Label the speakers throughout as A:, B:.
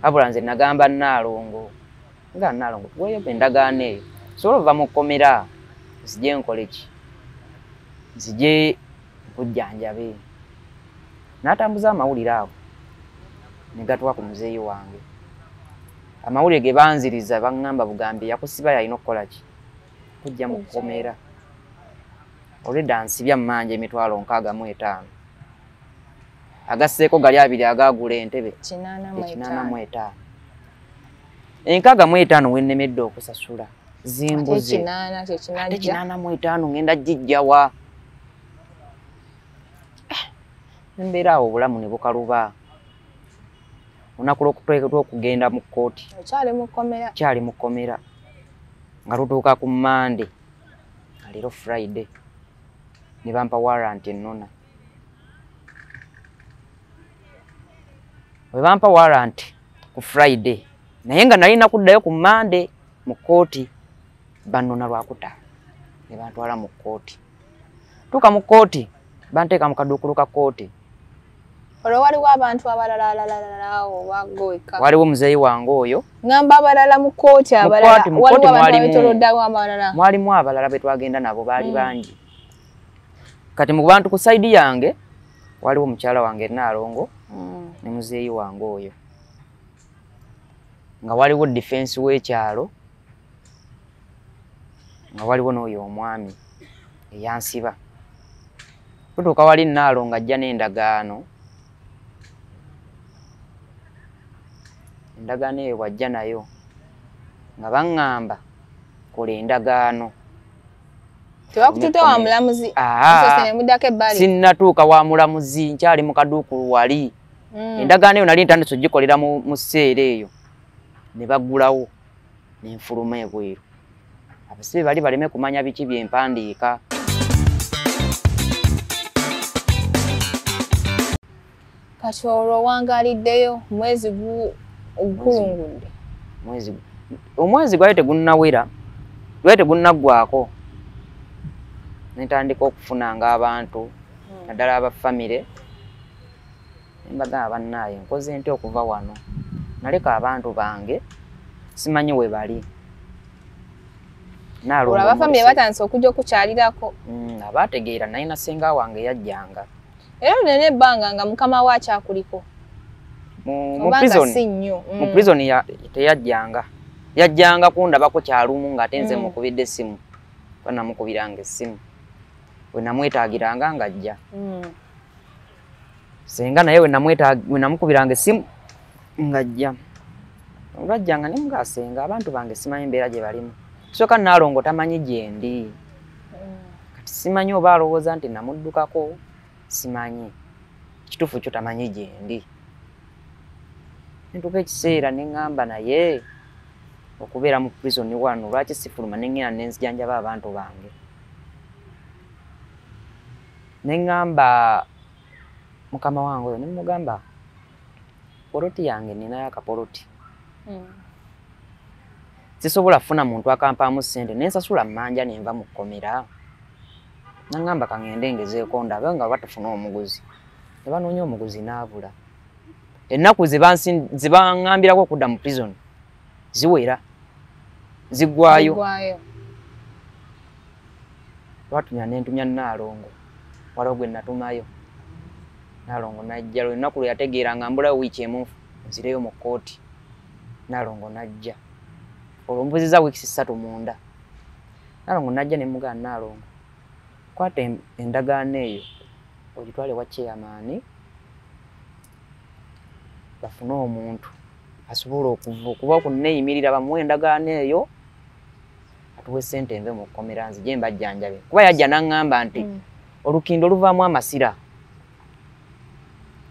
A: abula nze nagamba Nalongo nga Nalongo weyo endagaano eyo sobola ova mu kkomera nzije nkole ki nzije nkujjanjabe n'atambuza amawulire ago ne gatuwa ku muzeeyi wange amawulire ge banziriza baŋŋamba Bugambi yakusiba yalina okukola ki kujja mu kkomera olwedda nsibya mmanja emitwalo 65 agasseeko gali abiri agagula entebe 85 65 wennemedde okusasula zimbuze 85 ngenda jijjawa embeera awo obulamu ne bukaluba olunaku lw'okugenda mu kkooti kyali mu kkomera nga lutuuka ku Monday nga leero Friday ne bampa warrant ennona bwe bampa warrant ku Friday naye nga nalina kuddayo ku Monday mu kkooti bannona lwakuta ne bantwala mu kkooti tuuka mu kkooti banteeka mu kaduukulu ka kkooti
B: olwo waliwo abantu abalala obagoweka
A: waliwo muzeeyi wange oyo
B: ngamba abalala mu kkooti abalala waliwo
A: mwalimu abalala be twagenda nabo baali bangi kati mu bantu ku sayidi yange waliwo mukyala wange Nalongo ne muzeeyi wange oyo nga waliwo defense w'ekyalo nga waliwo n'oyo omwami eyansiba tutuuka wali Nalongo ajja n'endagaano endagaano eyo wajja nayo nga baŋŋamba kola endagaano
B: tebakututte wa mulamuzi
A: sinnatuuka wa mulamuzi nkyali mu kaduukulu wali endagaano eyo nali ntandise ogikolera mu sseera eyo ne baggulawo n'enfuluma ebweru abasibe bali baleme kumanya biki byempandiika
B: kati olwo wangaliddeyo mwezi ogukulungudde
A: omwezi gwali tegunnawera gwali tegunnaggwako netandika okufunanga abantu naddala abafamire embagamba bannaaye nkoze nti okuva wano naleka abantu bange simanyi we bali
B: abafamire batandise okujja okukyalirako
A: abategeera nalina senga wange yajjanga
B: era nene ebbanga nga mukama we akyakuliko
A: mu prison teyajjanga yajjanga kundabako kyalumu nga tenze mukubidde essimu banamukubiranga essimu we namwetaagiranga ng'ajja senga naye we namukubiranga essimu ng'ajja olwajjanga ne mugasenga abantu bange simanyi mbeera gye balimu soka Nalongo tamanyi gye ndi kati simanyi oba alowooza nti namuddukako simanyi kituufu kyo tamanyi gye ndi ntuuka ekiseera ne ŋŋamba naye okubeera mu prison wano lwaki sifuluma ne ŋŋenda ne nzijanjaba abantu bange ne ŋŋamba mukama wange oyo ne mugamba poloti yange ninayo akapoloti sisobola kufuna muntu akampaamu ssente nensasula mmanja nenva mu kkomera naŋŋamba kaŋŋende ngezeeko ndabe nga batafuna omuguzi ne banoonya omuguzi n'abula ennaku ze baŋŋambirako okudda mu prison ziwera ziggwayo lwatunya nentumya Nalongo waliwo gwe natumayo Nalongo najja lunaku lwe yategeera nga mbulayo wiiki emu nzireyo mu kkooti Nalongo najja olwo mbuziza wiiki 3 munda Nalongo najja ne mugamba Nalongo kwata endagaano eyo ogitwale wa chairman bafune omuntu asobola okuba okunneeyimirira bamuwe endagaano eyo atuwe ssente nve mu kkomera nzije mbajjanjabe kuba yajja n'aŋŋamba nti olukindo luvaamu amasira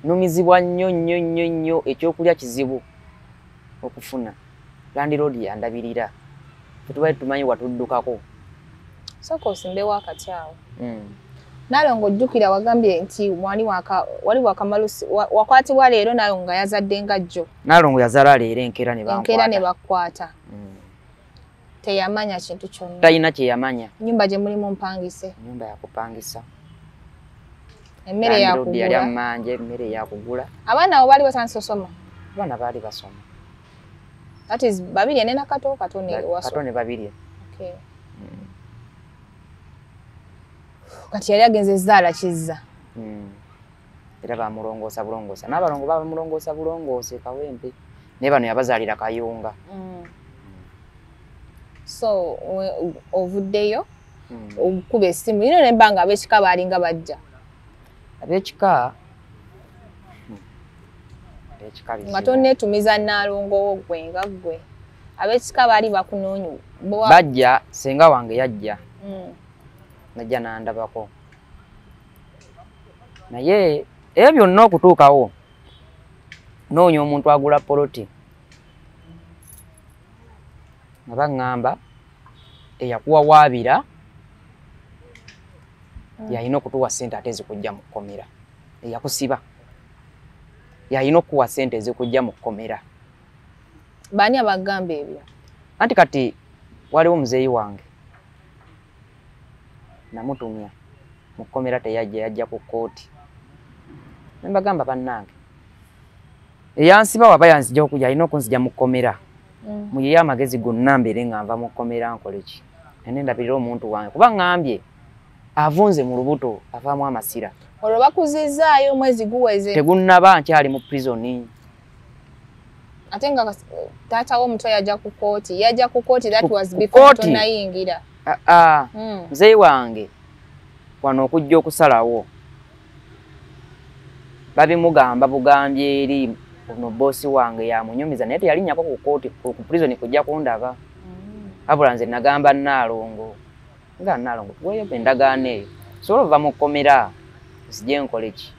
A: numizibwa nnyo ekyokulya kizibu okufuna landiroodi yandabirira tetubaali tumanyi watuddukako
B: sooka osimbewo akatyawo Nalongo ojjukira wagambye nti wali wakamalusi wakwatibwa leero Nalongo nga yazadde nga jjo
A: Nalongo yazala leero enkeera ne
B: bakwata teyamanya kintu kyonna
A: talina kye yamanya
B: nnyumba gye mulimu mpangise
A: nnyumba yakupangisa
B: emmere yakugula
A: yali amanje emmere yakugula
B: abaana abo baali batandise osoma
A: abaana baali basoma
B: That is babiri nena katone waso.
A: Katone babiri.
B: Okay. Kati yali agenze zaala kizza.
A: Era bamulongoosa bulongoosa. N'abalongo bamulongoosa bulongoose Kawempe. Ne bano yabazaalira Kayunga.
B: So ovuddeyo okukuba essimu lino nembanga ab'ekika baalinga bajja.
A: Ab'ekika
B: nga tonneetumiza Nnaalongo gwe nga ggwe. Ab'ekika baali bakunoonyo.
A: Bajja senga wange yajja. Najja n'andabako. Naye ebyo byonna okutuukawo noonya omuntu agula poloti nga baŋŋamba eyakuwawaabira yalina okutuwa ssente ate ezikujja mu kkomera. Eyakusiba yalina okuwa ssente ezikujja mu kkomera.
B: Baani abagamba ebyo?
A: Anti kati waliwo muzeeyi wange namutumya mu kkomera teyajja, yajja ku kkooti. Ne mbagamba bannange eyansiba waba yanzija okujja alina okunzija mu kkomera. Muyiye amagezi gonna mbeere nga nva mu kkomera nkole ki. Ne ndabirira omuntu wange kuba ŋŋambye avunze mu lubuto avaamu amasira.
B: Olwo bakuzizaayo omwezi guweze.
A: Tegunnaba nkyali mu prison.
B: Ate nga taata wo omuto yajja ku kkooti. Yajja ku kkooti, that was before tonayingira.
A: Muzeeyi wange wano okujja okusalawo babimugamba bugambye eri ono boosi wange yamunyumiza naye teyalinnyako ku kkooti ku prison kujja kundaba. Wabula nze nagamba Nnaalongo nga Nnaalongo tuweeyo endagaano eyo sobola ova mu kkomera nzije nkole ki,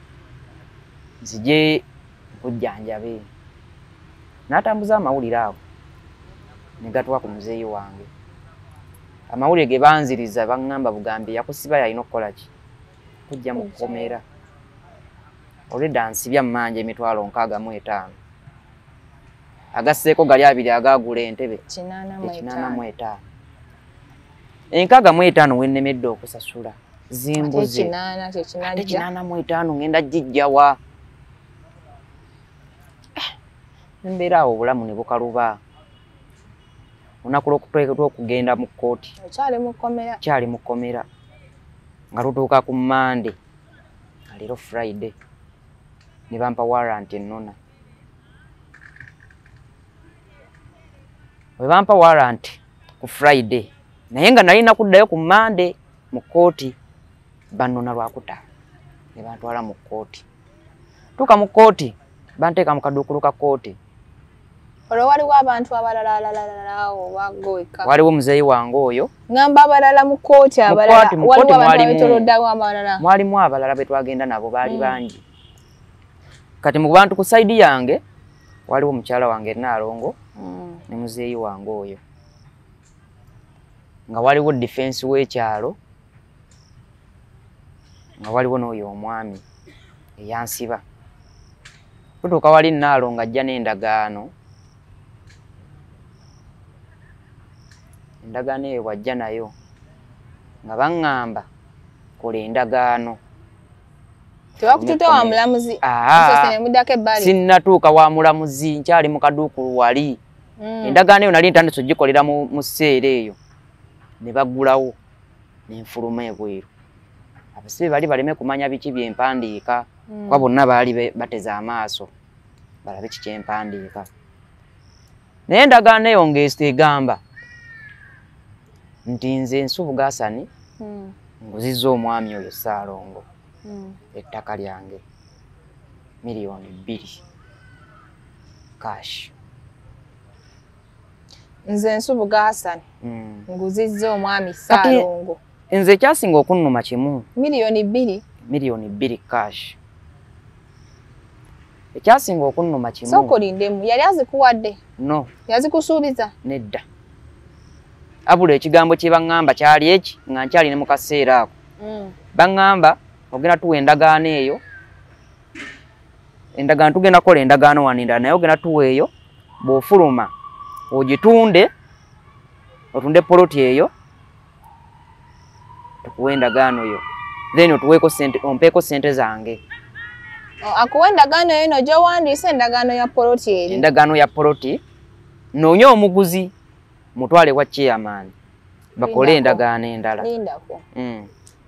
A: nzije nkujjanjabe. N'atambuza amawulire awo ne gatuwa ku muzeeyi wange. Amawulire ge banziriza baŋŋamba bugambye yakusiba yalina okukola ki, kujja mu kkomera. Olwedde ansibya mmanja $65,000. Agasseeko gali abiri agagula entebe 85. 65 wennemedde okusasula zimbuze. 85 ngenda gijjawa. Nembeera awo obulamu ne bukaluba. Olunaku lw'okugenda mu kkooti kyali mu kkomera nga lutuuka ku Monday nga leero Friday ne bampa warrant ennona. Bwe bampa warrant ku Friday naye nga nalina kuddayo ku Monday mu kkooti bannona lwakuta ne bantwala mu kkooti. Tuuka mu kkooti banteeka mu kaduukulu ka kkooti.
B: Olwo waliwo abantu abalala oba gweka?
A: Waliwo muzeeyi wange oyo.
B: Ngamba abalala mu kkooti abalala. Waliwo abantu abetoloddawo abalala.
A: Mwalimu abalala be twagenda nabo baali bangi. Kati mu bantu ku side yange waliwo mukyala wange Nnaalongo ne muzeeyi wange oyo. Nga waliwo defense w'ekyalo nga waliwo n'oyo omwami eyansiba. Tutuuka wali Nnaalongo ajja n'endagaano. Endagaano eyo wajja nayo nga baŋŋamba kola endagaano.
B: Tebakututte wa mulamuzi?
A: Sinnatuuka wa mulamuzi, nkyali mu kaduukulu wali. Endagaano eyo nali ntandise ogikolera mu sseera eyo ne baggulawo ne nfuluma ebweru. Abasibe bali baleme kumanya biki byempandiika kuba bonna baali bateze amaaso balabe ki kyempandiika. Naye endagaano eyo ng'egamba nti nze Nsubuga Hassan nguzizza omwami oyo Ssaalongo ettaka lyange $2,000,000 cash.
B: Nze Nsubuga Hassan nguzizza omwami Ssaalongo.
A: Nze kyasinga okunnuma kimu $2,000,000 cash. Ekyasinga okunnuma kimu.
B: Sokolindemu yali azikuwadde?
A: No.
B: Yazikusuubiza?
A: Nedda. Abula ekigambo kye baŋŋamba kyali eki nga nkyali ne mu kaseera ako. Baŋŋamba ogenda tuwa endagaano eyo. Endagaano tugenda kukola endagaano wano endala naye ogenda tuwa eyo bw'ofuluma ogitunde otunde poloti eyo tukuwa endagaano yo then otuweeko ssente ompeeko ssente zange.
B: Akuwa endagaano eyo no gy'owandiisa endagaano ya poloti eri?
A: Endagaano ya poloti noonya omuguzi mutwale wa chairman bakole endagaano endala.
B: Lindako.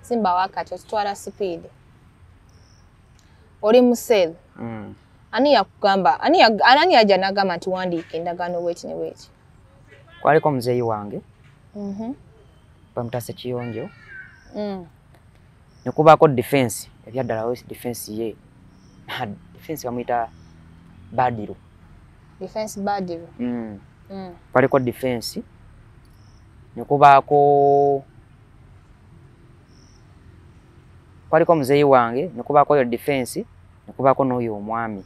B: Simba wakati otwala speed. Oli musel. Ani yakugamba ani aja nagamba nti wandiika endagaano weti ne weti.
A: Kwaliko muzeeyi wange. Bamutase Kiyonjo. Ne kubaako defense ebyaddala wesi defense ye. Defense bamuyita Badiru.
B: Defense Badiru.
A: Kwaliko defense. Ne kubaako kwaliko muzeeyi wange, ne kubaako yo defense, ne kubaako n'oyo omwami.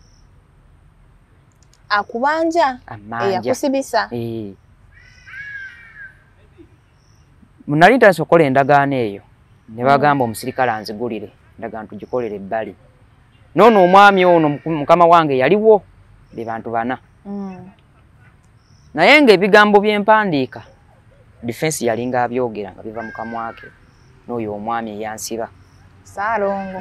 B: Akubanja? Yakusibisa?
A: Nali ntandise okukola endagaano eyo ne bagamba omusirikale anzigulire endagaano tugikolere ebbali. N'ono omwami ono mukama wange yaliwo be bantu bana. Naye ng'ebigambo by'empandiika defense yalinga abyogera nga biva mu kamwa ke n'oyo omwami eyansiba.
B: Saalongo.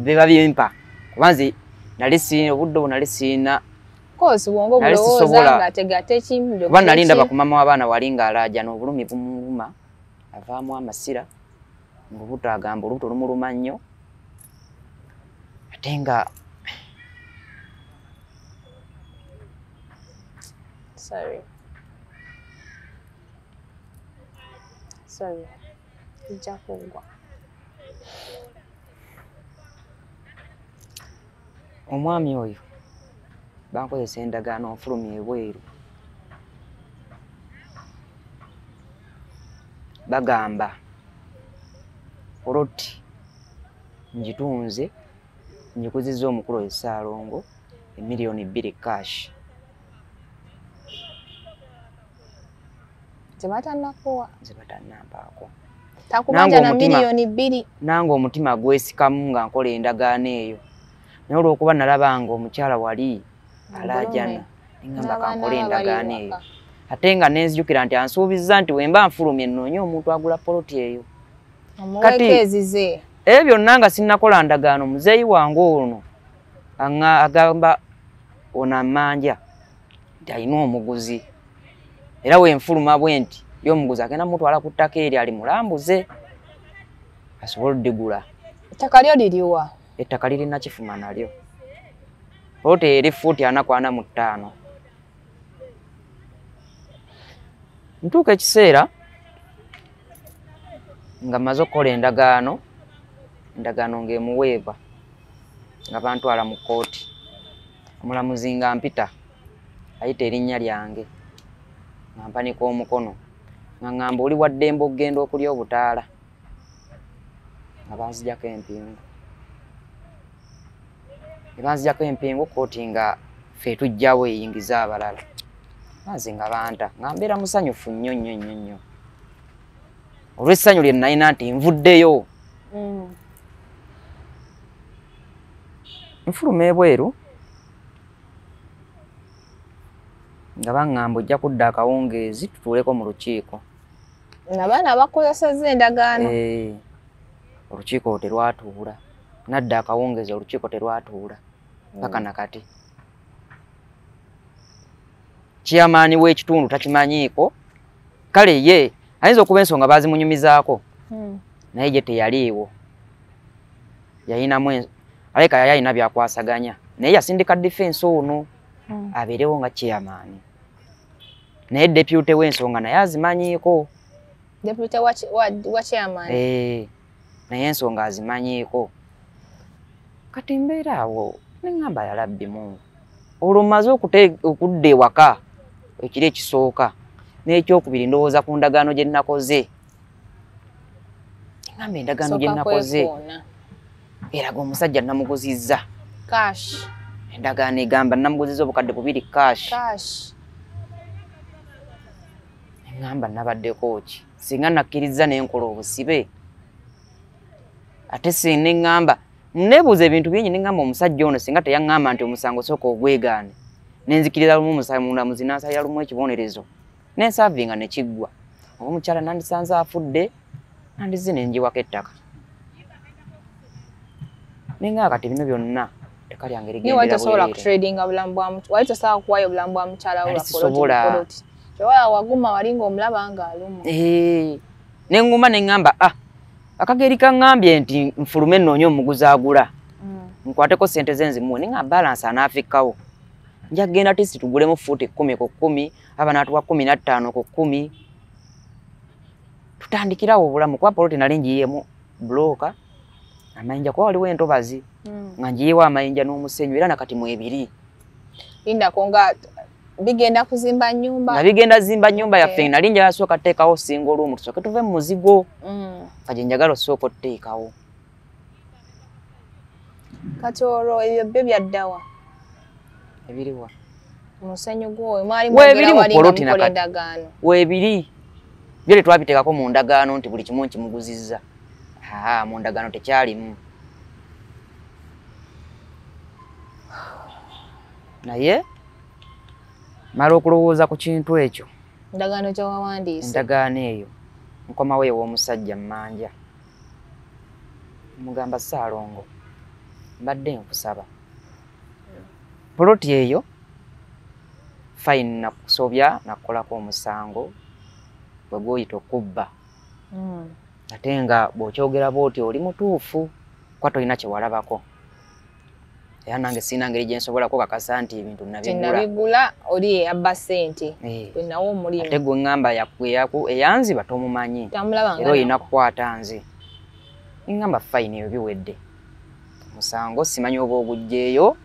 A: Biba bimpa kubanze nali sina obudde nali sina
B: kozi wongo bulowooza nga tegate kimdo
A: kuba nali ndaba ku mama w'abaana walinga alaja n'obulumi bumuluma avaamu amasira ng'obuto agamba olubuto lumuluma nnyo ate nga
B: sorry ijja kugwa.
A: Omwami oyo bankozesa endagaano nfulumya ebweru. Bagamba oloti ngitunze ngikuzizza omukulu we Ssaalongo $2 million cash.
B: Zebatanakuwa.
A: Zebatanampaako.
B: Takubanja na $2 million.
A: Nange omutima gwesikamu nga nkola endagaano eyo. Naye olw'okuba nalabanga omukyala wali alaajana ngamba kankole endagaano eyo. Ate nga nenzijukira nti ansuubizza nti wemba nfulumye nnoonya omuntu agula poloti eyo.
B: Omuweekeezize.
A: Ebyo byonna nga sinnakola ndagaano muzeeyi wange ono agamba ono amanja nti alina omuguzi. Era wenfuluma bwe nti ye omuguzi agenda mutwala ku ttaka eri ali mulambuze asobole oddigula.
B: Ettaka lyo liriwa?
A: Ettaka lirina Kifuma nalyo. Poloti eri fuuti 445. Ntuuka ekiseera nga maze okukola endagaano ng'emuweebwa nga bantwala mu kkooti. Omulamuzi nga mpita ayita erinnya lyange nga mpanika omukono nga ngamba oli wa ddembe okugenda okulya obutaala nga banzijjako empingu. Ne banzijjako empingu kkooti nga ffe tujjawo eyingiza abalala. Banze nga banta nga mbeera musanyufu nnyo. Olw'essanyu lye nalina nti nvuddeyo. Nfuluma ebweru nga baŋŋamba ojja kudda akawungeezi tutuuleko mu lukiiko.
B: Nabaana bakozesezza endagaano.
A: Olukiiko terwatuula. Nadda akawungeezi olukiiko terwatuula. Paka nakati. Chairman w'ekitundu takimanyiiko. Kale ye ayinza okuba ensonga baazimunyumizaako. Naye ye teyaliiwo. Yayinamu aleka yayina byakwasaganya. Naye yasindika defense ono abeerewo nga chairman. Naye deputy w'ensonga naye azimanyiiko.
B: Deputy wa chairman?
A: Naye ensonga azimanyiiko. Kati mbeera awo neŋŋamba yalabbi Mungu. Olwo mmaze okudda ewaka ekiro ekisooka n'ekyokubiri ndowooza ku ndagaano gye nnakoze. Ngamba endagaano gye nnakoze eraga omusajja namuguzizza.
B: Cash.
A: Endagaano egamba namuguzizza obukadde 2 cash. Ngamba nabaddeko ki singa nakkiriza n'enkola obusibe. Ate sinne ngamba nebuuza ebintu bingi nengamba omusajja ono singa teyaŋŋamba nti omusango sooka ogwegaane nenzikiriza lumu omulamuzi n'ansalira lumu ekibonerezo nensaavinga ne kiggwa. Oba omukyala nandisanze afudde nandize ne njiwako ettaka. Nenga kati bino byonna ettaka lyange
B: Niwe
A: ligendera
B: watasobola
A: bwerere.
B: kutradinga bulamu bwa muntu. Wali tosobola kuwaayo obulamu bwa mukyala wo lwa
A: Sisobola.
B: poloti. Kyewala waguma wali ng'omulaba ng'aluma.
A: Ne nguma ne ŋŋamba akageri kaŋŋambye nti nfulume nnoonye omuguzi agula. Nkwateko ssente ze nzimuwe ne nga balance anaafikkawo. Nja kugenda tisi tugulemu fuuti 10 ku 10, aba n'atuwa 15 ku 10. Tutandikirawo obulamu kuba poloti nali njiyemu bloka amayinja kuba waliwo entobazi nga njiyewo amayinja n'omusenyu era nakati mwebiri.
B: Lindako nga bigenda kuzimba nnyumba.
A: Nga bigenda zimba nnyumba yaffe nali njagala sooka teekawo single room tusooke tuve mu muzigo. Kati njagala osooka oteekawo.
B: Kati olwo ebyo byo byaddawa.
A: Ebiriwa.
B: Musenyu gwo mwali mwogera wali mukola endagaano.
A: Weebiri. Byo twabiteekako mu ndagaano nti buli kimu nkimuguzizza. Mu ndagaano tekyalimu. Naye mala okulowooza ku kintu ekyo.
B: Endagaano gye wawandiise.
A: Endagaano eyo nkomawo ew'omusajja mmanja. Mugamba Ssaalongo, mbadde nkusaba. Poloti eyo fayini nakusobya nakukolako omusango bwe gw'oyita okubba. Ate nga bw'okyogera bw'oti oli mutuufu kuba tolina kye walabako. Era nange sirina ngeri gye nsobola kukakasa nti ebintu
B: nabigula oli eyabba ssente. Gwe nawo omulimu.
A: Ate gwe ŋŋamba eyanziba tomumanyi. Era olina kukwata nze. Ŋŋamba fayini eyo biwedde. Musango simanyi oba oguggyeeyo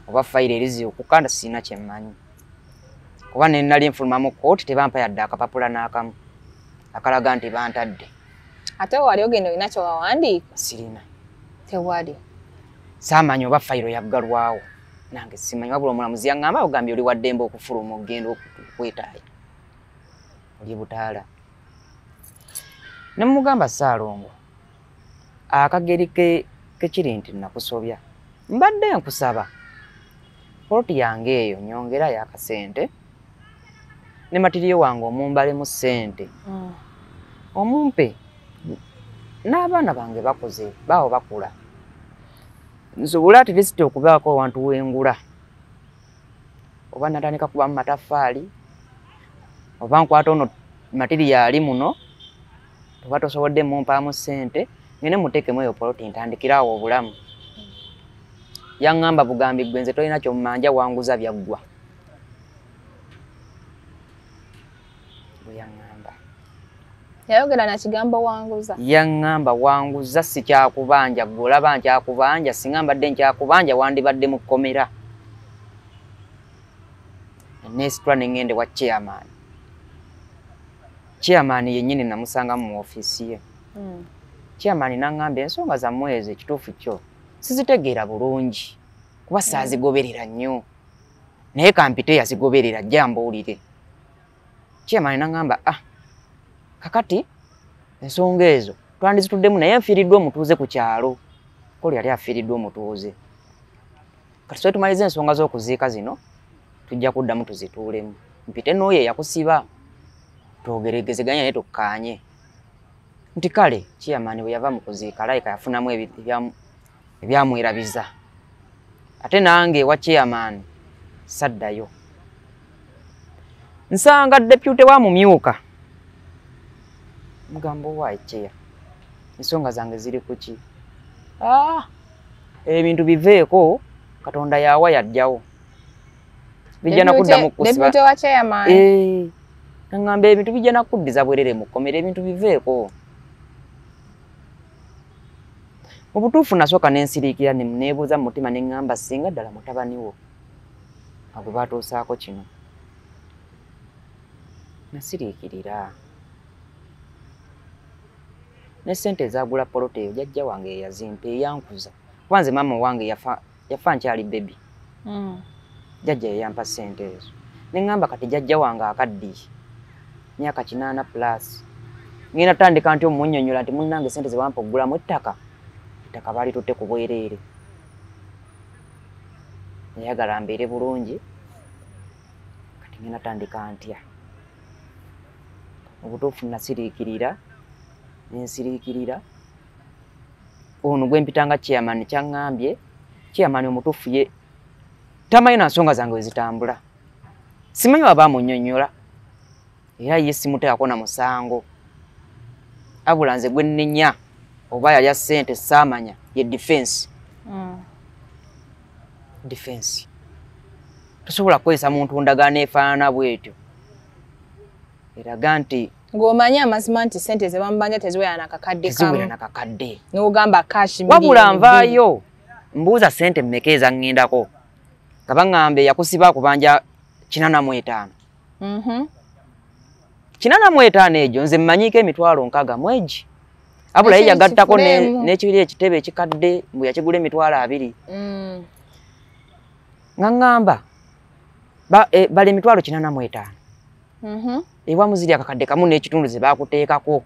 A: oba fayiro eriziikuka nda sirina kye mmanyi. Kuba ne nali nfulumamu kooti tebampa yadde akapapula n'akamu akalaga nti bantadde.
B: Ate wali ogenda olina kye wawandiika?
A: Sirina.
B: Tewali.
A: Saamanyi oba fayiro yaggalwawo. Nange simanyi wabula omulamuzi yaŋŋamba ogambye oli wa ddembe okufuluma okugenda okwetaaya. Oli butaala. Ne mugamba Ssaalongo, akageri kekiri nti nakusobya. Mbadde nkusaba. Poloti yange eyo nyongerayo akasente. Ne matiriyo wange omumbalemu ssente. Omumpe n'abaana bange bakoze baawo bakula. Nsobola at least okubaako awantu wengula. Oba natandika kubamu mataffaali oba nkwata ono matiriyali muno oba tosobodde mumpaamu ssente ngene muteekemu eyo poloti ntandikirawo obulamu. Yaŋŋamba bugambi gwe nze tolina kyomumanja wanguza byaggwa. Bwe yaŋŋamba.
B: Yayogera na kigambo wanguza.
A: Yaŋŋamba wanguza si kyakubanja gwe olaba nkyakubanja singa mbadde nkyakubanja wandibadde mu kkomera. Nesitula ne ŋŋende wa chairman. Chairman yennyini namusanga mu ofiisi ye. Chairman n'aŋŋamba ensonga zammwe ezo ekituufu kyo sizitegeera bulungi kuba saazigoberera nnyo naye kampite yazigoberera ajja mbuulire. Chairman n'aŋŋamba kakati ensonga ezo twandizituddemu naye nfiiriddwa omutuuze ku kyalo. Koli yali afiiriddwa omutuuze. Kati sobe tumalize ensonga z'okuziika zino tujja kuddamu tuzituulemu. Mpite n'oyo eyakusiba twogeregezeganya naye tukkaanye. Nti kale Chairman bwe yava mu kuziika alayika yafunamu ebyamwerabiza. Ate nange ewa Chairman saddayo. Nsanga deputy wa mumyuka. Mugambo wa Chair. Ensonga zange ziri ku ki? Ebintu biveeko Katonda yawa yajjawo. Bijja nakuddamu kusiba.
B: Deputy wa Chairman.
A: Ngamba ebintu bijja nakuddiza bwerere mu kkomera ebintu biveeko. Mu butuufu nasooka n'ensiriikira ne neebuuza mu mutima ne ŋŋamba singa ddala mutabani wo nga gwe baatuusaako kino. Nasiriikirira. Ne ssente ezaagula poloti eyo jjajja wange eyazimpa eyankuza. Kuba nze maama wange yafa nkyali bebi. Jjajja yeyampa ssente ezo. Ne ŋŋamba kati jjajja wange akaddiye. Myaka 8+. Ngenda tandika nti omunnyonnyola nti munnange ssente ze wampa okugulamu ettaka. Ettaka baali tutte ku bwereere. Yayagala mbeere bulungi. Kati ngenda tandika ntya. Obutuufu nasiriikirira. Nensiriikirira. Ono gwe mpitanga Chairman kyaŋŋambye chairman omutuufu ye tamanyi na nsonga zange wezitambula. Simanyi waba munnyonnyola era ye simuteekako na musango. Abula nze gwe nnenya oba yalya ssente saamanya ye defense. Defense. Tosobola kwesa muntu ndagaano efaanana bw'etyo. Eraga nti
B: ng'omanyi amazima nti ssente ze bamubanja teziwera na kakadde kamu.
A: Teziwera na kakadde.
B: N'ogamba cash milioni.
A: Wabula nvaayo mbuuza ssente mmeka eza ŋŋendako. Nga baŋŋambe yakusiba kubanja 85. 85 egyo nze mmanyiiko emitwalo 60 abula ye yagattako n'ekibiri ekitebe ekikadde mbu yakigula emitwalo 2. Nga ŋŋamba bali emitwalo 85. Ewa muziri akakadde kamu n'ekitundu ze baakuteekako.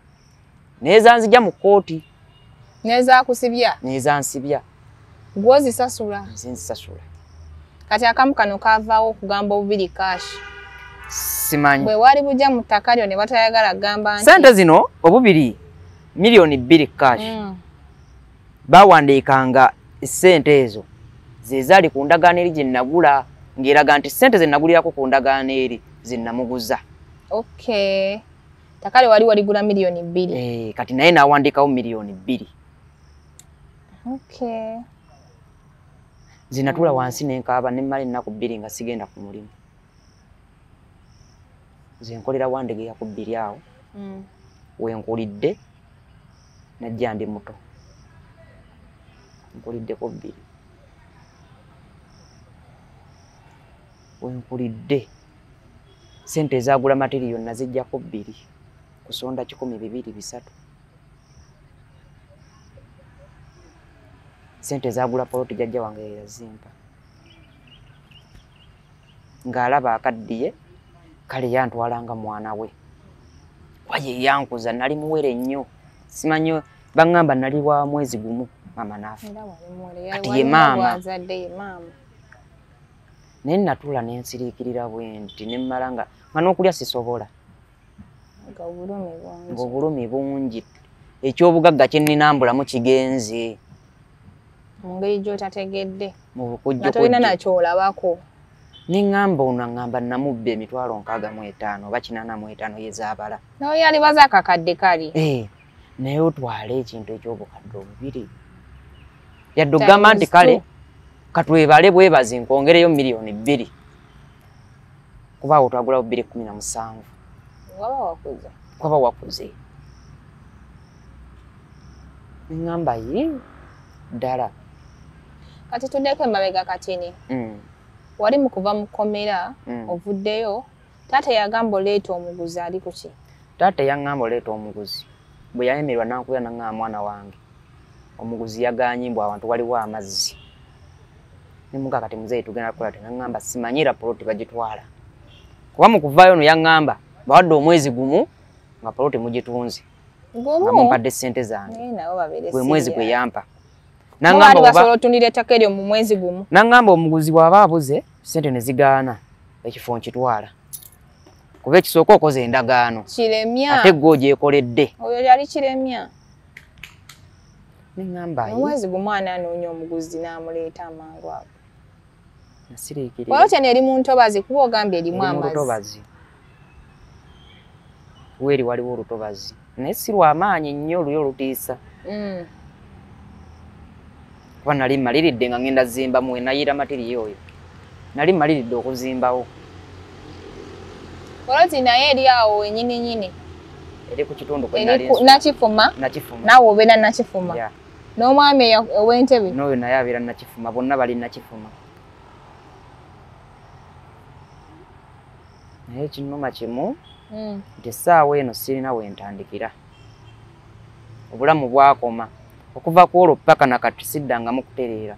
A: Neeza nzija mu kkooti.
B: Neeza kusibya?
A: Neeza nsibya.
B: Gw'ozisasula?
A: Nze nzisasula.
B: Kati akamu kano kaavaawo okugamba obubiri kashi.
A: Simanyi.
B: Bwe wali bujja mu ttaka lyo ne batayagala gamba nti
A: ssente zino obubiri milioni 2 cash. Bawandiikanga ssente ezo ze zaali ku ndagaano eri gye nagula ng'eraga nti ssente ze nagulirako ku ndagaano eri ze namuguza.
B: Okay. Ttaka lyo wali waligula milioni 2.
A: Kati naye n'awandiikawo milioni 2.
B: Okay.
A: Nze natula wansi n'enkaaba ne mmala ennaku 2 nga sigenda ku mulimu. Nze nkolera Wandegeya ku 2 awo. Wenkulidde najja ndi muto. Nkuliddeko 2. Wenkulidde ssente ezagula materiyo nazijjako 2 kusonda 1,200 ssente zagula poloti jajja wange yazimpa ng'alaba akaddiye kale yantwalanga mwana we waye yankuza nali muwere nnyo simanyi baŋŋamba nali wa mwezi gumu mama naafa kati ye maama naye natula n'ensiriikirira bwe nti ne mmala nga n'okulya sisobola ng'obulumi bungi ekyobugagga kye nninambulamu kigenze
B: mu ngeri gy'otategedde
A: mu bukujjo
B: nga tolina nakyo olabako.
A: Ne ŋŋamba ono aŋŋamba namubba emitwalo 65 oba 85 ye zaabala.
B: Nawe yalibaza akakadde kali.
A: Naye otwale ekintu eky'obukadde obubiri. Yadde ogamba nti kale katwebale bwebazi nkwongereyo milioni 2. Kuba awo twagulawo 217.
B: Waba wakuze.
A: Kwaba wakuze. Ngamba yi ddala.
B: Kati tuddeko emabega katini. Wali mu kuva mu kkomera ovuddeyo taata yagamba oleeta omuguzi ali ku ki?
A: Taata yaŋŋamba oleeta omuguzi. Bwe yayemerwa n'ankuya naŋŋamba mwana wange. Omuguzi yaganyibwa abantu waliwo amazzi. Nemuga kati muzeeyi tugenda kukola tenaŋŋamba simanyira poloti bagitwala. Kuba mu kuvaayo no yaŋŋamba bawadde omwezi gumu nga poloti mugitunze. Nga mumpadde ssente zange. Gwe mwezi gwe yampa. Naŋŋamba omuguzi bw'aba abuze ssente ne zigaana ekifo nkitwala. Kuba ekisooka okoze endagaano.
B: Kiremya.
A: Ate gwe ogyekoledde.
B: Oyo yali kiremya.
A: Neŋŋamba
B: omwezi gumu ananoonya omuguzi n'amuleeta amangu ago.
A: Nasiriikirira.
B: Poloti eno eri mu ntobazi kuba ogambye erimu
A: amazzi. Weeri waliwo olutobazi. Naye si lw'amaanyi nnyo luyo olutiisa. Kuba nali mmaliridde nga ngenda zimbamu we nayiira matiriyo oyo. Nali mmaliridde okuzimbawo.
B: Poloti naye eri awo wenyini nyini.
A: Eri ku kitundu kwe nali
B: Nakifuma. Naawe obeera Nakifuma. N'omwami ow'Entebbe.
A: N'oyo naye abeera Nakifuma. Bonna bali Nakifuma. Naye kinnuma kimu nti essaawa eno sirina wentandikira. Obulamu bwakoma. Okuva ku olwo paka nakati siddangamu kutereera.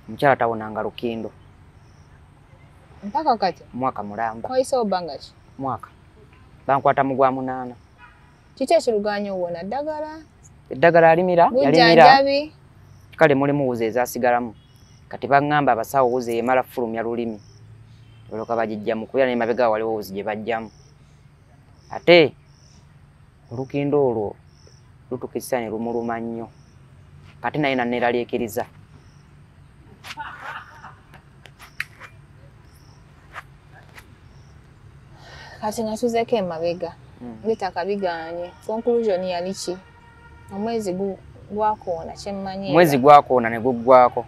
A: Omukyala tawonanga lukindo.
B: Mpaka kati?
A: Mwaka mulamba.
B: Wayiseewo bbanga ki?
A: Mwaka. Bankwata mu gwa 8.
B: Kiki ekiruganya owona? Ddagala?
A: Eddagala alimira.
B: Bujjanjabi?
A: Kale mulimu wuzi ezaasigalamu. Kati baŋŋamba abasawo wuzi emala fulumya lulimi. Olwoka bagijjamu kubeera n'emabega waliwo wuzi gye bajjamu. Ate olukindo olwo lutukisa ne lumuluma nnyo. kati naye nanneeraliikiriza.
B: Kati nga tuzeeko emabega leeta kabiganye conclusion yali ki? Omwezi gwakoona kyemmanyi
A: omwezi gwakoona ne guggwako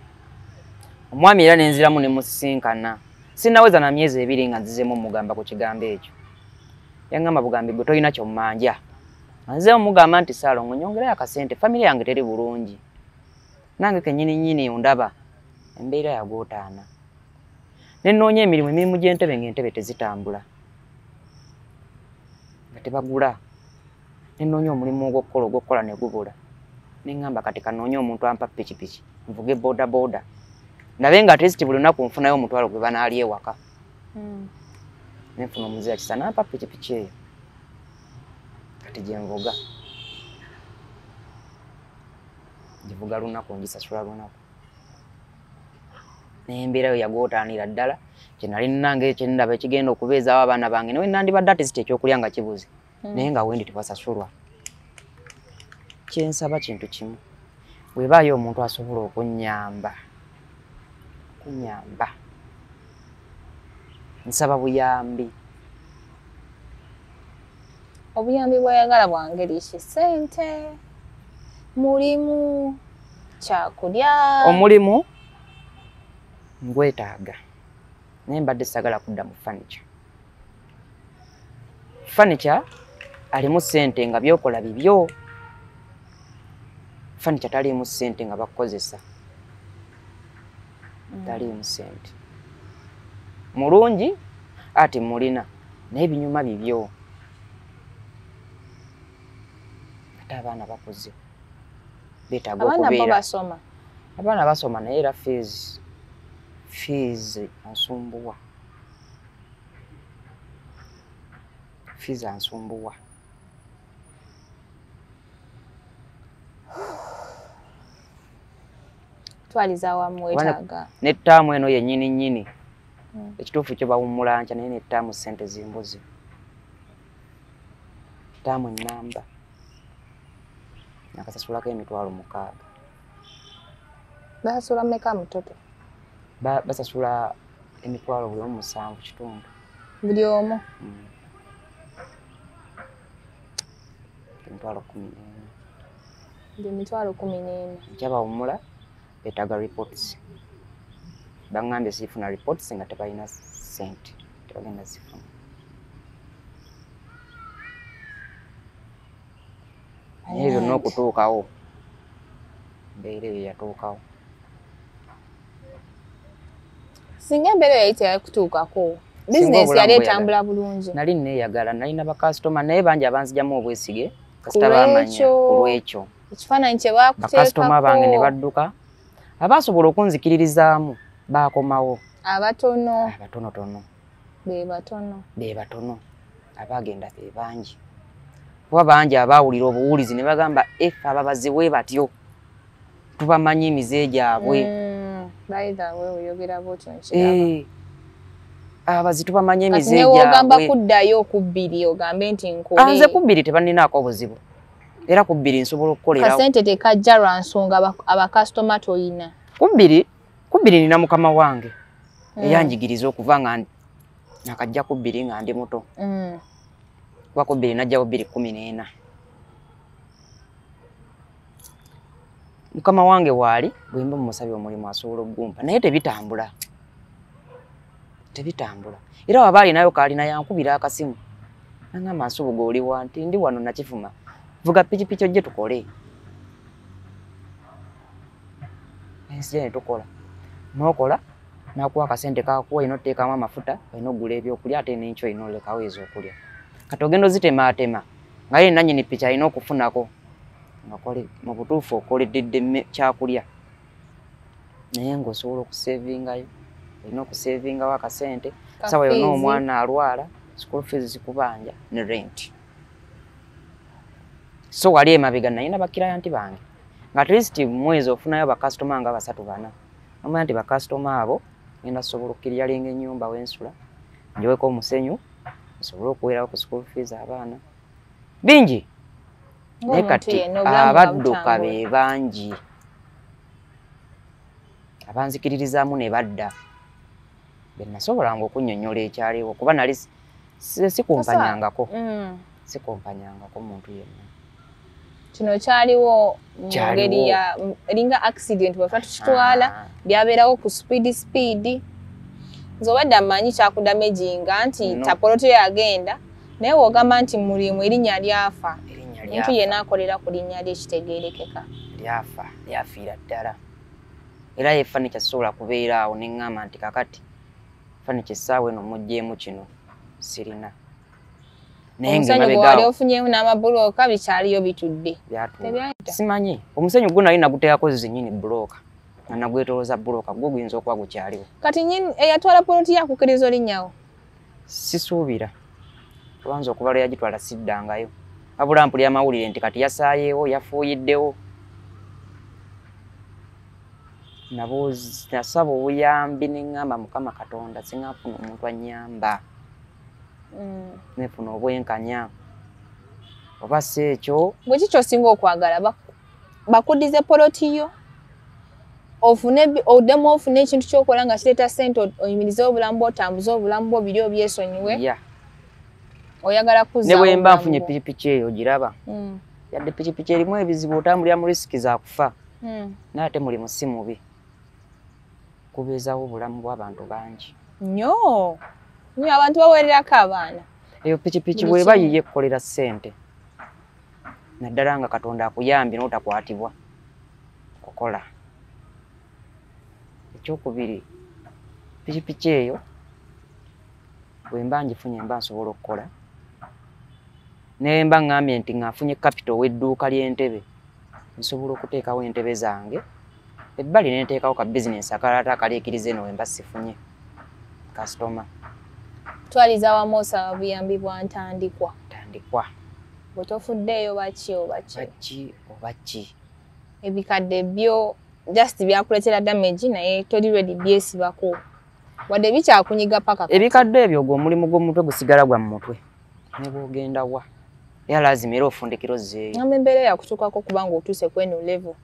A: omwami era nenziramu ne musisinkana sinnaweza na myezi 2 nga nzizeemu omugamba ku kigambo ekyo yaŋŋamba bugambi gwe tolina kyomanja nze omugamba nti Ssaalongo nyongerayo akasente famire yange teri bulungi nange kennyini ondaba embeera yagootaana ne nnoonya emirimu gy'entebe ng'entebe tezitambula nga tebagula ne nnoonya omulimu ogw'okukola ne gubula ne ŋŋamba kati kanoonye omuntu ampa pikipiki nvuge boodabooda ndabe nga atesiti buli lunaku nfunayo omutwalo gwe banaalya ewaka ne nfuna omuzira kisa nampa pikipiki eyo kati gye nvuga givuga lunaku ngisasula lunaku n'embeera yo yagootaanira ddala kye nali nnange kyendaba ekigenda okubeezaawo abaana bange nawe nandibadde atesiti ekyokulya nga kibuze naye nga wendi tebasasulwa. Kyensaba kintu kimu bwebaayo omuntu asobola okunnyamba nsaba buyambi.
B: Obuyambi bw'ayagala bwa ngeri ki? Ssente, mulimu, kyakulya?
A: Omulimu ngwetaaga naye mbadde sagala kudda mu furniture alimu ssente nga byokola bibyo furniture taliimu ssente nga bakukozesa taliimu ssente mulungi ati mulina naye ebinyuma bibyo ate abaana bakuze beetaaga okubeera abaana basoma naye era fees ansumbuwa
B: twaliza wamu wetaaga
A: n'ettaamu eno yennyini ekituufu kyo bawummulanca naye n'ettaamu ssente zimbuzi ttaamu ennamba nakasasulako $6,000
B: basasula mmeka mutoto?
A: Basasula $7,000
B: buli omu? $14,000
A: kyabawummula beetaaga reports baŋŋambye sifuna reports nga tebalina ssente tebagenda zifuna. Naye ebyo n'okutuukawo embeera eyo yatuukawo.
B: Singa embeera yali teyakutuukako bizinesi yali etambula bulungi?
A: Nali neeyagala nalina bakasitoma naye bangi abanzijamu obwesige kasita baamanya ku lwekyo
B: ekifaananyi kye baakuteekako
A: bakasitoma bange ne badduka abaasobola okunzikiririzaamu baakomawo abatonotono be batono abaagenda be bangi kuba bangi abaawulira obuwulizi ne bagamba efe ababazi bwe batyo tubamanyi emize gyabwe ababazi tubamanyi emize gyabwe
B: ogamba kuddayo ku 2 ogambe nti nkole
A: nze ku 2 tebaninaako obuzibu era ku 2 nsobola okukolerawo
B: kasente tekajja lwa nsonga abakasitoma toyina
A: ku 2 nina mukama wange eyanjigiriza okuva nga nakajja ku 2 nga ndi muto kuba ku 2 najjawo 2014 mukama wange waali bwemba mumusabye omulimu asobola okugumpa naye tebitambula era waba alinayo kaalina yankubira akasimu nangamba nsubuga oli wa nti ndi wano nakifuma vuga pikipiki ojje tukole ensija ne tukola n'okola n'akuwa akasente kakuwa olina oteekamu amafuta olina okugula ebyokulya ate n'enkyo olina olekawo ezo okulya kati ogenda ozitemaatema nga ye nannyini piki alina okufunako nga mu butuufu okoleddedde kyakulya naye ng'osobola okuseevingayo olina okuseevingawo akasente sawa yonna omwana alwala school fees zikubanja ne rent so wali emabega nalina bakirayanti bange nga at least mwezi ofunayo bakasitoma nga 3-4 amanya nti bakasitoma abo ngenda sobola okukiryalinga ennyumba wensula njoweko omusenyu nsobole okuweerawo ku school fees abaana bingi naye kati abadduka be bangi abanzikiririzaamu ne badda be nasobolanga okunnyonnyola ekyaliwo kuba nali sikumpanyangako sikumpanyangako muntu yenna.
B: Kino kyaliwo mu ngeri ya eringa accident bwefa tukitwala byabeerawo ku speed nze obadde amanyi kyakudamejinga nti tapolote yagenda naye wogamba nti mulimu erinnya lyafa muntu yenna akolera ku linnya ly'ekitegeerekeka
A: lyafiira ddala era yefani kyasobola kubeera awo neŋŋamba nti kakati fani kyessaawa eno muggyemu kino sirina
B: omusenyu gwe wali ofunyeemu n'amabulooka bikyaliyo bitudde
A: simanyi omusenyu gwo nali naguteekako zinnyini bulooka nga nagwetolooza bulooka gwo guyinza okuba gukyaliwo
B: kati nyini eyatwala poloti yakukkiriza olinnyawo
A: sisuubira kubanza okuva lwe yagitwala siddangayo wabula mpulira amawulire nti kati yasaayeewo yafuuyiddewo nasaba obuyambi neŋŋamba Mukama Katonda singa nfuna omuntu annyamba nefuna obwenkanya oba si ekyo
B: bwe kiki osinga okwagala bakuddize polotiyo oddemu ofune ekintu kyokola nga kireeta ssente oyimirize obulamu bwo otambuze obulamu bwo biri obyesonyiwe oyagala kuzza
A: ne bwe mba nfunye pikipiki eyo giraba yadde pikipiki erimu ebizibu otambulira mu risiki za kufa naye ate mulimu si mubi kubeezawo obulamu bw'abantu bangi
B: nnyo abantu baweererako abaana
A: eyo pikipiki bweba yiye kukolera ssente naddala nga Katonda akuyambye n'otakwatibwa kukola. Ekyokubiri pikipiki eyo bwe mba ngifunye mba nsobola okukola naye mba ngambye nti ngaafunye capital w'edduuka ly'entebe nsobola okuteekawo entebe zange ebbali nenteekawo ka bizinensi akalala akaleekirize eno wemba sifunye kasitoma.
B: Twaliza wamu osaba buyambi bwa ntandikwa bwe tofuddeeyo baki
A: oba ki
B: ebikadde byo just byakuleetera damage naye toli ready byesibako wadde bikyakunyiga paka
A: ebikadde ebyo gw'omulimu gw'omutwe gusigala gwa mu mutwe ne bwogenda wa era lazima era ofundikiro zeeyo
B: ngamba embeera yakutuukako kubanga otuuse ku eno level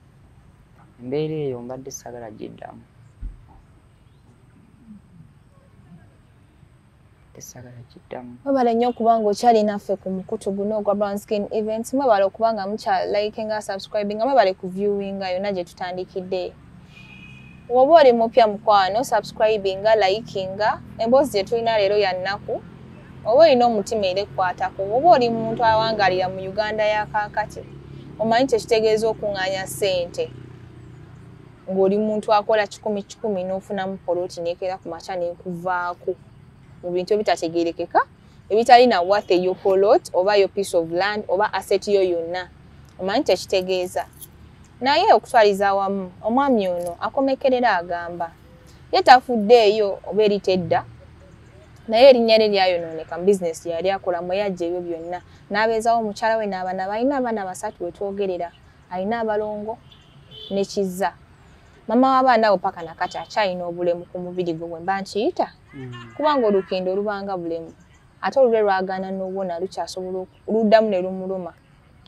A: embeera eyo mbadde sagala giddamu
B: mwebale nnyo okubanga okyali naffe ku mukutu guno ogwa Brown Skin Events mwebale okubanga mukyalike nga subscribing nga mwebale ku viewing yonna gye tutandikidde woba oli mupya mukwano subscribing likinga emboozi gye tulina leero ya nnaku oba olina omutima era ekkwatako oba oli muntu awangalira mu Uganda ya kaakati omanyi tekitegeeza okuŋŋaanya ssente ng'oli muntu akola 10 n'ofunamu poloti neekera ku makya n'ekuvaako mu bintu ebitategeerekeka ebitalina worth eyo poloti oba yo piece of land oba asset yo yonna omanyi tekitegeeza naye okutwaliza awamu omwami ono akomekerera agamba ye tafuddeeyo oba eritedda naye erinnya lye lyayonooneka mu bizinesi yali akola mwe yajja ebyo byonna n'abeezawo omukyala we n'abaana balina abaana 3 we twogerera alina abalongo ne kizza mama w'abaana abo paka nakati akyalina obulemu ku mubiri gwe bwe mba nkiyita kubanga olukendo olubanga bulemu ate olulwe lwagaana n'obwona lukyasobola oluddamu ne lumuluma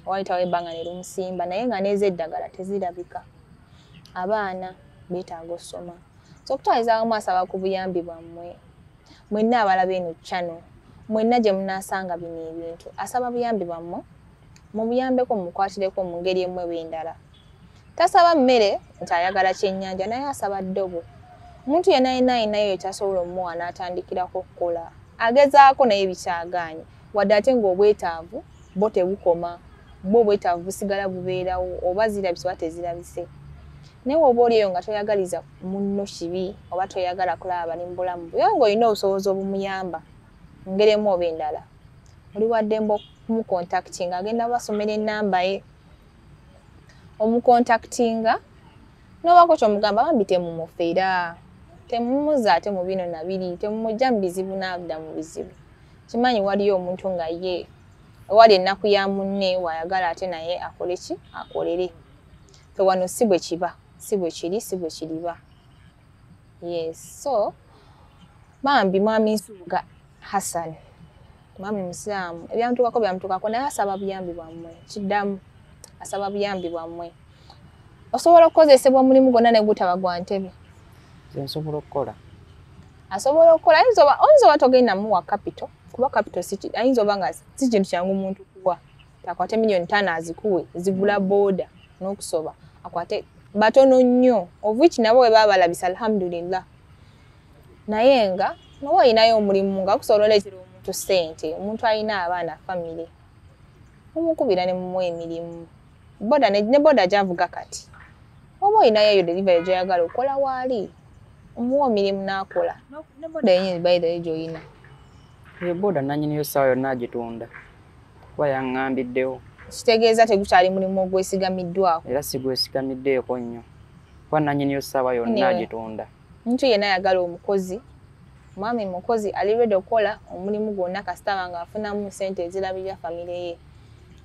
B: owayitawo ebbanga ne lumusimba naye nga n'ezeddagala tezirabika abaana beetaaga osoma so okutwaliza awamu asaba ku buyambi bwammwe mwenna abalaba eno channel mwenna gye munaasanga bino ebintu asaba buyambi bwammwe mubuyambeko mukwatireko mu ngeri emu eba endala tasaba mmere nti ayagala kyennyanja naye asaba ddobo omuntu yenna ayinayo ekyasobola omuwa n'atandikirako okukola agezaako naye bikyagaanye wadde ate ng'obwetaavu bo tebukoma bo obwetaavu busigala bubeerawo oba zirabise oba tezirabise naye oba oliyo nga toyagaliza munno kibi oba toyagala kulaba bali mu bulamu bwe ng'olina obusobozi obumuyamba mu ngeri emu oba endala oli waddemba okumukontakitinga agenda basomera ennamba ye omukontakitinga n'obaako kyomugamba bambi temumufeera temumuza ate mu bino nabiri temumujja mu bizibu n'adda mu bizibu kimanyi waliyo omuntu nga ye wali ennaku ya munne wayagala ate naye akole ki akolere fe wano si bwe kiba si bwe kiri si bwe kiriba yes so bambi mwami Nsubuga Hassan mwami Musiraamu ebyamutuukako byamutuukako naye asaba buyambi bwammwe kiddamu asaba buyambi bwammwe osobola okukozesebwa omulimu gwonna ne gutaba gwa ntebe
A: nsobola okukola.
B: Asobola okukola oyinza oba togenda muwa capital kuba capital ayinza oba nga si kintu kyangu muntu kuwa. Takwate million 5 azikuwe zigula boda n'okusoba akwate batono nnyo of which nabo we baba balabisa alhamdulillah. Naye nga nowa inayo omulimu nga kusobola oleetera omuntu ssente omuntu alina abaana family omukubira ne mumuwa emirimu boda ne boda gyavuga kati oba inayo eyo delivery gy'oyagala okola waali omuwa emirimu n'akola ne boda yennyini by the way gy'oyina.
A: Boda nannyini yo ssaawa yonna agitunda kuba yaŋŋambiddewo.
B: Kitegeeza tegukyali mulimu ogwesigamiddwako.
A: Era sigwesigamiddeko nnyo kuba nannyini yo ssaawa yonna agitunda.
B: Omuntu yenna ayagala omukozi mwami mukozi ali ready okukola omulimu gwonna kasitaba nga afunamu ssente ezirabirira famire ye.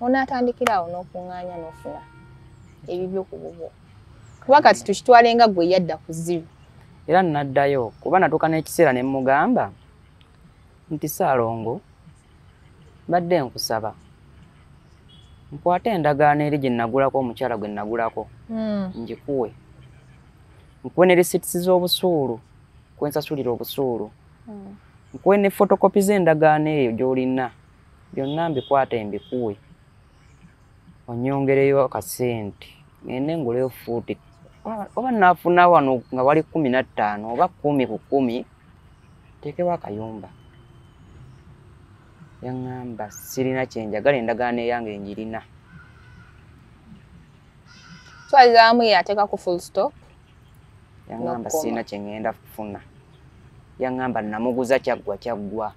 B: Onaatandikirawo n'okuŋŋaanya n'ofuna ebibyo ku bubwo. Kuba kati tukitwale nga gwe yadda ku zero.
A: Era naddayo kuba natuuka n'ekiseera ne mugamba nti Ssaalongo badde nkusaba nkwate endagaano eri gye nagulako omukyala gwe nagulako ngikuwe nkuwe ne receipts z'obusuulu kwensasulira obusuulu nkuwe ne fotokopi z'endagaano eyo gy'olina byonna mbikwate mbikuwe onyongereyo akasente ngende nguleyo fuuti oba naafuna wano nga wali 15 oba 10 ku 10 teekebwa akayumba. Yaŋŋamba sirina kyenjagala endagaano eyange njirina.
B: Twalizaamu yateeka ku full stop.
A: Yaŋŋamba sirina kye ŋŋenda kufuna. Yaŋŋamba namuguza kyaggwa.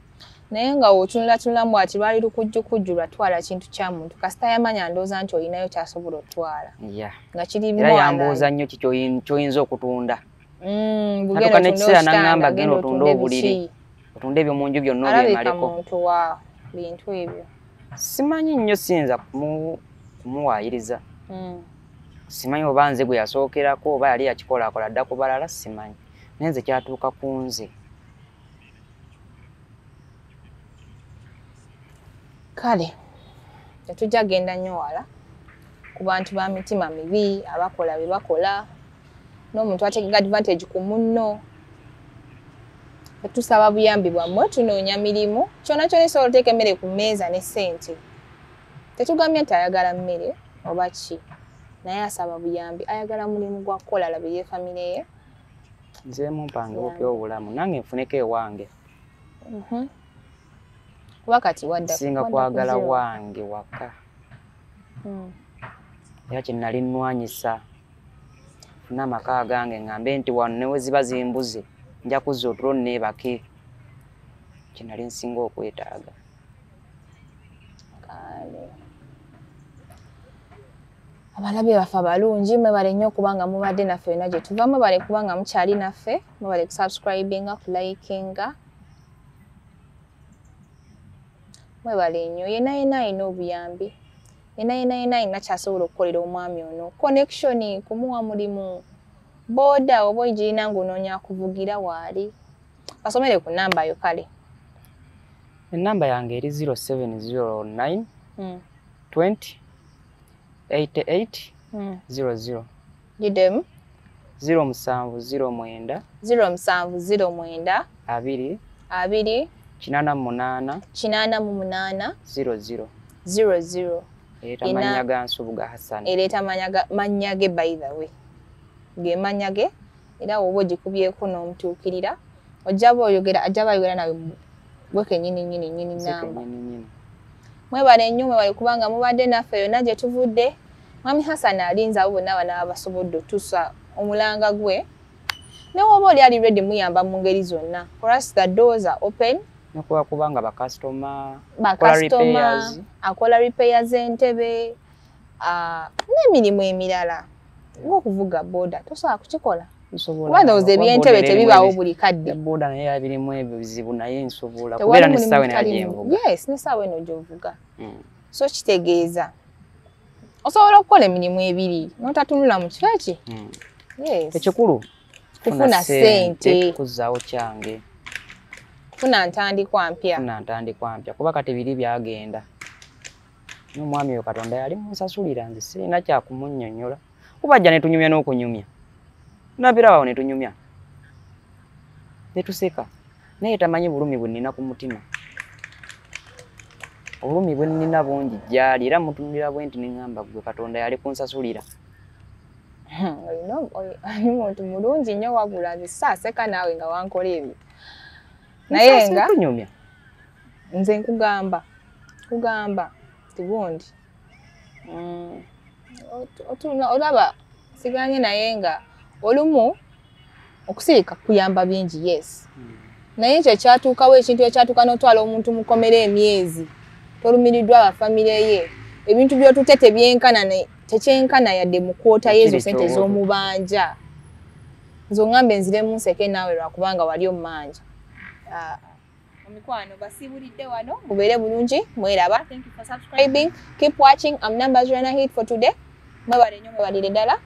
A: Naye
B: nga otunulatunulamu ati lwali lukujjukujju lwatwala kintu kya muntu kasita yamanya ndooza nti olinayo kyasobola otwala.
A: Nga kiri era yambuuza nnyo ky'oyinza okutunda.
B: Natuuka
A: n'ekiseera n'aŋŋamba genda otunde obuliri otunde ebyo mu nju byonna obyemaleko.
B: Muntu wa bintu ebyo
A: simanyi nnyo siyinza kumuwaayiriza. Simanyi oba nze gwe yasookerako oba yali yakikolakola dda ku balala simanyi naye nze kyatuuka ku nze. Kale tetujja genda nnyo wala ku bantu ba mitima mibi abakola bye bakola n'omuntu ateekega advantage ku munno. Tusaba buyambi bwammwe tunoonya mirimu kyonna kyonna esobola oteeka emmere ku mmeeza ne ssente. Tetugambye nti ayagala mmere oba ki naye asaba buyambi ayagala mulimu gwa kukola alabirire famire ye. Nze mumpange bupya obulamu nange nfuneko ewange.
B: Wakati wadda
A: singa kwagala wange waka. Era kye nali nnwanyisa funa amaka gange ngambe nti wano ne we ziba zimbuze nja kuzza otulo neebake kye nali nsinga okwetaaga.
B: Abalabe baffe abalungi mwebale nnyo okubanga mubadde naffe yonna gye tuva mwebale kubanga mukyali naffe mwebale kusubscribinga kulikinga mwebale nnyo yenna alina obuyambi yenna alina kyasobola okukolera omwami ono connection kumuwa mulimu boda oba ogirina ng'onoonya kuvugira waali basomere ku namba yo kale.
A: Ennamba yange eri 0709 20 88 00.
B: Gidem
A: 0709
B: 0709
A: 2
B: 2
A: 88
B: 88
A: 00.
B: 00.
A: Era manya ga Nsubuga Hassan.
B: Ereta manya ge by the way. Ge manya ge era wobo gikubyeko n'omutuukirira ojjaba oyogera ajjaba ayogera nawe gweke nyini namba. Mwebale nnyo mwebale kubanga mubadde naffe yonna gye tuvudde. Mwami Hassan alinza abo bonna n'abasobodde otuusa omulanga gwe. Ne woba oli ali ready muyamba mu ngeri zonna. For us the doors are open.
A: Nokuba kubanga bakasitoma
B: akola repairs entebe n'emirimu emirala ng'okuvuga boda tosobola kukikola. Kubanga oze ebyentebe tebibaawo buli kadde.
A: Boda naye abirimu ebyo bizibu naye nsobola kubeera n'essaawa eno agyenvuga.
B: Yes, n'essaawa eno gy'ovuga. So kitegeeza osobola okukola emirimu ebiri n'otatunula mu kifo ki. Yes.
A: Ekikulu
B: kufuna ssente
A: kuzzaawo kyange.
B: Kufuna ntandikwa mpya.
A: Kuba kati biri byagenda. N'omwami oyo Katonda yali munsasulira nze sirina kyakumunnyonnyola. Kuba ajja ne tunyumya n'okunyumya. Nabirawo ne tunyumya. ne tuseka naye tamanyi bulumi bwe nina ku mutima obulumi bwe nina bungi gyali era mutunulira bwenti neŋŋamba gwe Katonda yali kunsasulira
B: oli muntu mulungi nnyo wabula nze saaseka naawe nga wankola ebyo naye nga
A: kunyumya
B: nze nkugamba tibundi olaba siganye naye nga olumu okusirika kuyamba bingi yes naye ekyo kyatuukawo ekintu ekyatuuka n'otwala omuntu mukomera emyezi tolumiriddwa abafamire ye ebintu by'otute tekyenkana yadde mu kwota yezo sente z'omubanja nze oŋŋambe nziremu nseke naawe lwakubanga wali omumanja omikwano basiibulidde wano mubeere bulungi mweraba. Thank you for subscribing, keep watching. I'm Numbers Runner Hit for today. Mwebale nnyo mwebalire ddala.